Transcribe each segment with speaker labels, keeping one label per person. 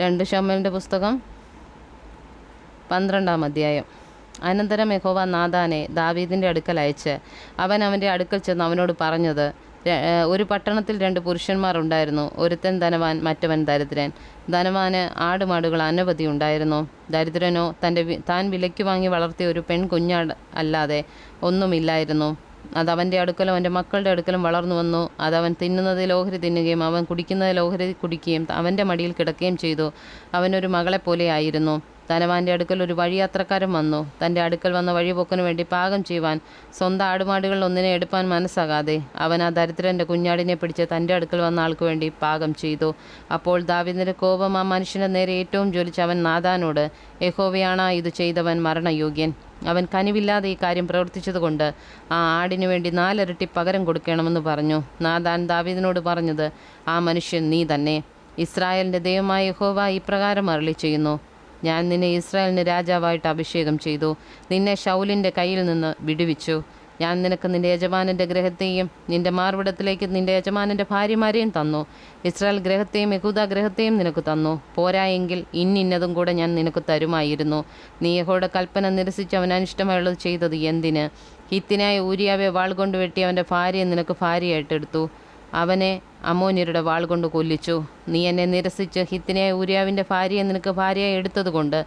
Speaker 1: 2 ശമൂവേലിൻ്റെ പുസ്തകം 12-ാം അധ്യായം. അനന്തരം യഹോവ നാഥാനെ ദാവീദിൻ്റെ അടുക്കൽ അയച്ച് അവൻ അവൻ്റെ അടുക്കൽ ചെന്ന് അവനോട് പറഞ്ഞത്, ഒരു പട്ടണത്തിൽ 2 പുരുഷന്മാർ ഉണ്ടായിരുന്നു. ഒരുത്തൻ ധനവാൻ, മറ്റവൻ ദരിദ്രൻ. ധനവാന് ആടുമാടുകൾ അനവധി ഉണ്ടായിരുന്നു. ദരിദ്രനോ താൻ വിലയ്ക്ക് വാങ്ങി വളർത്തിയ ഒരു പെൺകുഞ്ഞാട് അല്ലാതെ ഒന്നുമില്ലായിരുന്നു. അതവൻ്റെ അടുക്കലും അവൻ്റെ മക്കളുടെ അടുക്കലും വളർന്നു വന്നു. അതവൻ തിന്നുന്നത് ഓഹരി തിന്നുകയും അവൻ കുടിക്കുന്നത് ഓഹരി കുടിക്കുകയും അവൻ്റെ മടിയിൽ കിടക്കുകയും ചെയ്തു. അവനൊരു മകളെപ്പോലെ ആയിരുന്നു. ധനവാൻ്റെ അടുക്കൽ ഒരു വഴിയാത്രക്കാരൻ വന്നു. തൻ്റെ അടുക്കൽ വന്ന വഴിപോക്കനു വേണ്ടി പാകം ചെയ്യുവാൻ സ്വന്തം ആടുമാടുകളിൽ ഒന്നിനെ എടുപ്പാൻ മനസ്സാകാതെ അവൻ ആ ദരിദ്രൻ്റെ കുഞ്ഞാടിനെ പിടിച്ച് തൻ്റെ അടുക്കൽ വന്ന ആൾക്ക് വേണ്ടി പാകം ചെയ്തു. അപ്പോൾ ദാവീദിൻ്റെ കോപം ആ മനുഷ്യൻ്റെ നേരെ ഏറ്റവും ജ്വലിച്ച് അവൻ നാഥാനോട്, യഹോവയാണ ഇത് ചെയ്തവൻ മരണയോഗ്യൻ. അവൻ കനിവില്ലാതെ ഈ കാര്യം പ്രവർത്തിച്ചതുകൊണ്ട് ആ ആടിനു വേണ്ടി 4 ഇരട്ടി പകരം കൊടുക്കണമെന്ന് പറഞ്ഞു. നാഥാൻ ദാവീദിനോട് പറഞ്ഞത്, ആ മനുഷ്യൻ നീ തന്നെ. ഇസ്രായേലിൻ്റെ ദൈവമായ യഹോവ ഇപ്രകാരം അരുളി ചെയ്യുന്നു, ഞാൻ നിന്നെ ഇസ്രായേലിന് രാജാവായിട്ട് അഭിഷേകം ചെയ്തു. നിന്നെ ശൗലിൻ്റെ കയ്യിൽ നിന്ന് വിടുവിച്ചു. ഞാൻ നിനക്ക് നിൻ്റെ യജമാനൻ്റെ ഗൃഹത്തെയും നിൻ്റെ മാർവിടത്തിലേക്ക് നിൻ്റെ യജമാനൻ്റെ ഭാര്യമാരെയും തന്നു. ഇസ്രായേൽ ഗൃഹത്തെയും യഹൂദ ഗൃഹത്തെയും നിനക്ക് തന്നു. പോരായെങ്കിൽ ഇന്നതും കൂടെ ഞാൻ നിനക്ക് തരുമായിരുന്നു. നീ യഹോവയുടെ കൽപ്പന നിരസിച്ച് അവൻ അനിഷ്ടമായുള്ളത് ചെയ്തത് എന്തിന്? ഹിത്തിനായ ഊരിയാവെ വാൾ കൊണ്ട് വെട്ടി അവൻ്റെ ഭാര്യയെ നിനക്ക് ഭാര്യയായിട്ടെടുത്തു. അവനെ അമ്മോന്യരുടെ വാൾ കൊണ്ട് കൊല്ലിച്ചു. നീ എന്നെ നിരസിച്ച് ഹിത്തിനായ ഊരിയാവിൻ്റെ ഭാര്യയെ നിനക്ക് ഭാര്യയായി എടുത്തതുകൊണ്ട്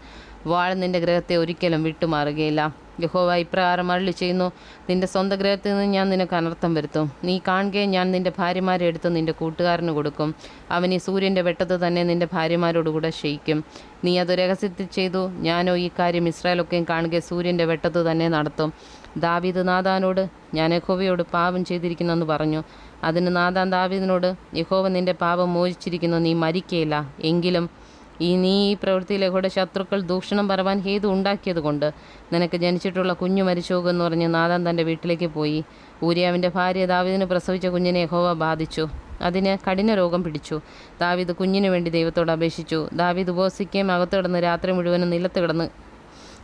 Speaker 1: വാൾ നിൻ്റെ ഗൃഹത്തെ ഒരിക്കലും വിട്ടുമാറുകയില്ല. യഹോവ ഇപ്രകാരം അരുളി ചെയ്യുന്നു, നിൻ്റെ സ്വന്തം ഗൃഹത്തിൽ നിന്ന് ഞാൻ നിനക്ക് അനർത്ഥം വരുത്തും. നീ കാണുകയും ഞാൻ നിൻ്റെ ഭാര്യമാരെ എടുത്ത് നിൻ്റെ കൂട്ടുകാരന് കൊടുക്കും. അവൻ ഈ സൂര്യൻ്റെ വെട്ടത്ത് തന്നെ നിൻ്റെ ഭാര്യമാരോടുകൂടെ ക്ഷയിക്കും. നീ അത് രഹസ്യത്തിൽ ചെയ്തു. ഞാനോ ഈ കാര്യം ഇസ്രായേലൊക്കെയും കാണുകയും സൂര്യൻ്റെ വെട്ടത്ത് തന്നെ നടത്തും. ദാവീദ് നാഥാനോട്, ഞാൻ യഹോവയോട് പാപം ചെയ്തിരിക്കുന്നെന്ന് പറഞ്ഞു. അതിന് നാഥാൻ ദാവീദിനോട്, യഹോവ നിൻ്റെ പാപം മോചിച്ചിരിക്കുന്നു, നീ മരിക്കയില്ല. എങ്കിലും നീ ഈ പ്രവൃത്തിയിൽ യഹോവയുടെ ശത്രുക്കൾ ദൂഷണം പറവാൻ ഹേതു ഉണ്ടാക്കിയത് കൊണ്ട് നിനക്ക് ജനിച്ചിട്ടുള്ള കുഞ്ഞു മരിച്ചുപോകുമെന്ന് പറഞ്ഞ് നാഥാൻ തൻ്റെ വീട്ടിലേക്ക് പോയി. ഊരിയാവിൻ്റെ ഭാര്യ ദാവീദിന് പ്രസവിച്ച കുഞ്ഞിനെ യഹോവ ബാധിച്ചു. അതിന് കഠിന രോഗം പിടിച്ചു. ദാവീദ് കുഞ്ഞിനു വേണ്ടി ദൈവത്തോട് അപേക്ഷിച്ചു. ദാവീദ് ഉപവസിക്കുകയും അകത്ത് കിടന്ന് രാത്രി മുഴുവനും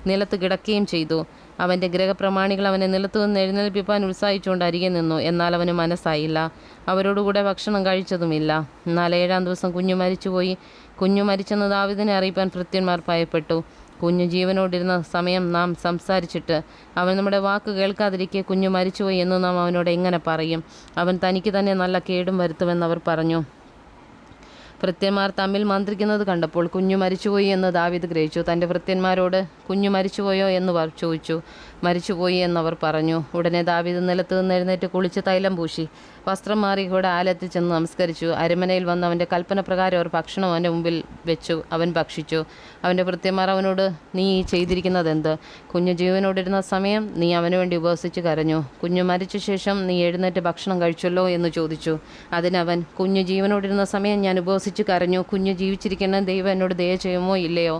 Speaker 1: നിലത്ത് കിടക്കുകയും ചെയ്തു. അവൻ്റെ ഗൃഹപ്രമാണികൾ അവനെ നിലത്തുനിന്ന് എഴുന്നേൽപ്പിപ്പാൻ ഉത്സാഹിച്ചുകൊണ്ട് അരികെ നിന്നു. എന്നാൽ അവന് മനസ്സായില്ല. അവരോടുകൂടെ ഭക്ഷണം കഴിച്ചതുമില്ല. എന്നാൽ 7-ാം ദിവസം കുഞ്ഞു മരിച്ചുപോയി. കുഞ്ഞു മരിച്ചെന്ന് ദാവീദിനെ അറിയിപ്പാൻ ഭൃത്യന്മാർ ഭയപ്പെട്ടു. കുഞ്ഞു ജീവനോടിരുന്ന സമയം നാം സംസാരിച്ചിട്ട് അവൻ നമ്മുടെ വാക്ക് കേൾക്കാതിരിക്കെ കുഞ്ഞു മരിച്ചുപോയി എന്ന് നാം അവനോട് എങ്ങനെ പറയും? അവൻ തനിക്ക് തന്നെ നല്ല കേടും വരുത്തുമെന്നവർ പറഞ്ഞു. ഭൃത്യന്മാർ തമ്മിൽ മന്ത്രിക്കുന്നത് കണ്ടപ്പോൾ കുഞ്ഞു മരിച്ചുപോയി എന്ന് ദാവീദ് ഗ്രഹിച്ചു. തൻ്റെ ഭൃത്യന്മാരോട് കുഞ്ഞു മരിച്ചുപോയോ എന്ന് ചോദിച്ചു. മരിച്ചുപോയി എന്നവർ പറഞ്ഞു. ഉടനെ ദാവീദ് നിലത്ത് നിന്ന് എഴുന്നേറ്റ് കുളിച്ച് തൈലം പൂശി വസ്ത്രം മാറി യഹോവയുടെ ആലയത്തിൽ ചെന്ന് നമസ്കരിച്ചു. അരമനയിൽ വന്ന് അവൻ്റെ കൽപ്പന പ്രകാരം അവർ ഭക്ഷണം അവൻ്റെ മുമ്പിൽ വെച്ചു. അവൻ ഭക്ഷിച്ചു. അവൻ്റെ ഭൃത്യന്മാർ അവനോട്, നീ ചെയ്തിരിക്കുന്നത് എന്ത്? കുഞ്ഞു ജീവനോടിരുന്ന സമയം നീ അവന് വേണ്ടി ഉപവസിച്ച് കരഞ്ഞു. കുഞ്ഞു മരിച്ച ശേഷം നീ എഴുന്നേറ്റ് ഭക്ഷണം കഴിച്ചല്ലോ എന്ന് ചോദിച്ചു. അതിനവൻ, കുഞ്ഞു ജീവനോടിരുന്ന സമയം ഞാൻ ഉപവസിച്ച് കരഞ്ഞു. കുഞ്ഞു ജീവിച്ചിരിക്കുന്ന ദൈവം എന്നോട് ദയ ചെയ്യുമോ ഇല്ലയോ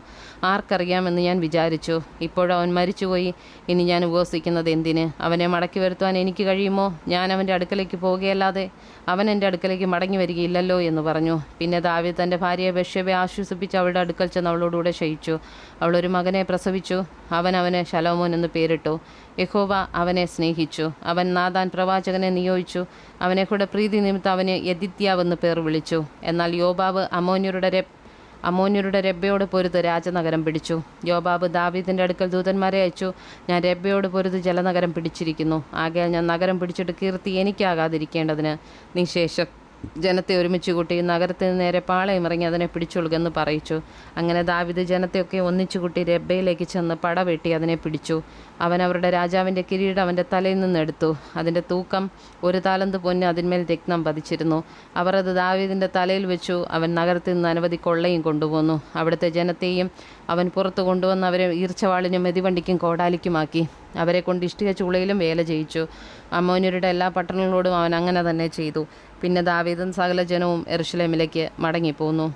Speaker 1: ആർക്കറിയാമെന്ന് ഞാൻ വിചാരിച്ചു. ഇപ്പോഴവൻ മരിച്ചുപോയി. ഇനി ഞാൻ ഉപവസിക്കുന്നത് എന്തിന്? അവനെ മടക്കി വരുത്തുവാൻ എനിക്ക് കഴിയുമോ? ഞാൻ അവൻ്റെ അടുക്കലേക്ക് പോകുകയല്ലാതെ അവൻ എൻ്റെ അടുക്കലേക്ക് മടങ്ങി വരികയില്ലല്ലോ എന്ന് പറഞ്ഞു. പിന്നെ ദാവീദ് തൻ്റെ ഭാര്യയെ ബത്ശേബയെ ആശ്വസിപ്പിച്ച് അവളുടെ അടുക്കൽ ചെന്ന് അവളോടുകൂടെ ക്ഷയിച്ചു. അവളൊരു മകനെ പ്രസവിച്ചു. അവന് ശലോമോൻ എന്ന് പേരിട്ടു. യഹോവ അവനെ സ്നേഹിച്ചു. അവൻ നാഥാൻ പ്രവാചകനെ നിയോഗിച്ചു. അവനെ കൂടെ പ്രീതി നിമിത്തം അവന് യദിത്യാവെന്ന് പേർ വിളിച്ചു. എന്നാൽ യോബാബ് അമ്മോന്യരുടെ രബ്ബയോട് പൊരുത് രാജനഗരം പിടിച്ചു. യോബാബ് ദാവീദിൻ്റെ അടുക്കൽ ദൂതന്മാരെ അയച്ചു, ഞാൻ രബ്ബയോട് പൊരുത് ജലനഗരം പിടിച്ചിരിക്കുന്നു. ആകയാൽ ഞാൻ നഗരം പിടിച്ചിട്ട് കീർത്തി എനിക്കാകാതിരിക്കേണ്ടതിന് നീ ശേഷം ജനത്തെ ഒരുമിച്ച് കൂട്ടി നഗരത്തിന് നേരെ പാളയമിറങ്ങി അതിനെ പിടിച്ചൊളുകെന്ന് പറയിച്ചു. അങ്ങനെ ദാവീദ് ജനത്തെയൊക്കെ ഒന്നിച്ചുകൂട്ടി രബ്ബയിലേക്ക് ചെന്ന് പടവെട്ടി അതിനെ പിടിച്ചു. അവൻ അവരുടെ രാജാവിൻ്റെ കിരീടം അവൻ്റെ തലയിൽ നിന്ന് എടുത്തു. അതിൻ്റെ തൂക്കം 1 താലന്ത് പൊന്ന് അതിന്മേൽ രത്നം പതിച്ചിരുന്നു. അവർ അത് ദാവീദിൻ്റെ തലയിൽ വെച്ചു. അവൻ നഗരത്തിൽ നിന്ന് അനവധി കൊള്ളയും കൊണ്ടുപോന്നു. അവിടുത്തെ ജനത്തെയും അവൻ പുറത്തു കൊണ്ടുവന്ന് അവരെ ഈർച്ചവാളിനും മെതിവണ്ടിക്കും കോടാലിക്കുമാക്കി. അവരെ കൊണ്ട് ഇഷ്ടിക ചൂളയിലും വേല ചെയ്യിച്ചു. അമ്മോന്യരുടെ എല്ലാ പട്ടണങ്ങളോടും അവൻ അങ്ങനെ തന്നെ ചെയ്തു. പിന്നെ ദാവീദും സകല ജനവും യെരൂശലേമിലേക്ക് മടങ്ങിപ്പോന്നു.